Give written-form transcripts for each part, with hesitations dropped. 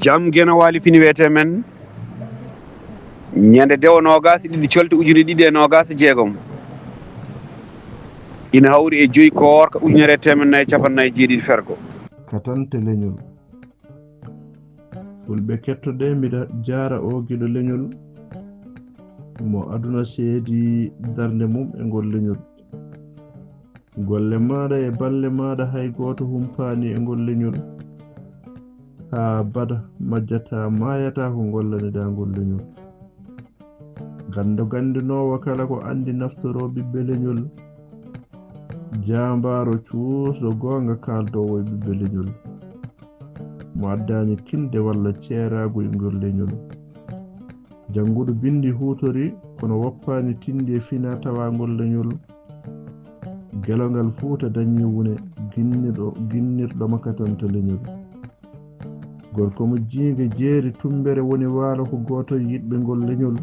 jam gena wali fini wete men ñande dewo nogas ɗiɗi colti ujune ɗiɗi e nogas jeegom ina hawri e joyi koor ka ujunere temen nayyi capannayyi jeeɗiɗi fergo katante leñol fulɓe kettoɗe mbiɗa jara o guiɗo leñol mo aduna seedi darde mum e ngol leñol golle maɗa e balle maɗa hay goto humpani e ngol leñol ha bada majjata mayata ko gollanida ngol leñol gando gandinowo kala ko andi naftoro ɓiɓɓe leñol jambaro cuusɗo gonga kaldowo e ɓiɓɓe leñol mo addani kinde walla ceeragu e ngol leñol janguɗo bindi hutori kono woppani tindi e fina tawa ngol leñol gelongal fuuta dañi wune ginnirɗoma katanta leñol gorko mo jiiga jeeri tumbere woni waalo ko goto yiɗɓe ngol leñol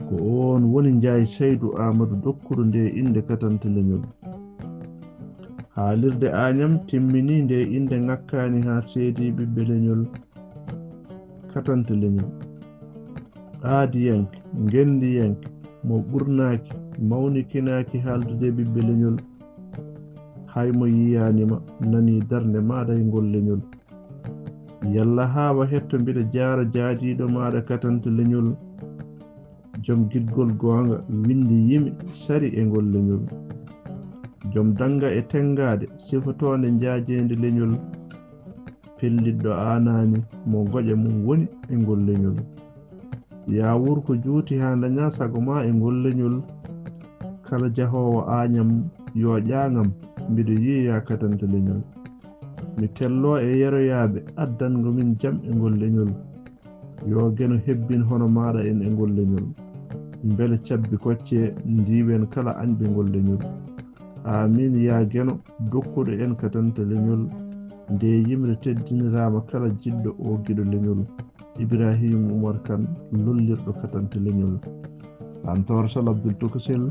ko on woni Ndiaye Saydou Amadou dokkuru nde inde katante leñol haalirde Agnam timmini nde inde ngakkani ha seedi ɓiɓɓe leñol katante leñol aadiyanke gendiyanke mo ɓurnaki mawnikinaki haaldude ɓiɓɓe leñol haymo yiyanima nani darde maɗa e ngol leñol yalla hawa hetto mbiɗa jaara jaadiɗo maɗa katante leñol joom gidgol gonga windi yimi sari e ngol leñol joom danga e tengade sifotonde jaajede leñol pelliɗɗo anani mo goƴa mum woni e ngol leñol ya wurko juuti ha daña sago ma e ngol leñol kala jahowo Agnam yo ƴaŋam mbiɗo yiya katante leñol mi tello e yeroyaɓe addango min jam e ngol leñol yo geno hebbin hono maɗa en e ngol leñol beele cabbi kocce ndiwen kala añɓe ngol leñol amin ya geno dokkuɗo en katante leñol nde yimre teddinirama kala jiɗɗo o guiɗo leñol Ibrahima Oumar Kane lollirɗo katante leñol Antor Sall Abdoul Tokosel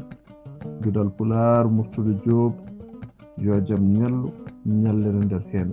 Gudal Pular Murtudo Diop yo jaam ñallu ñallere nder hen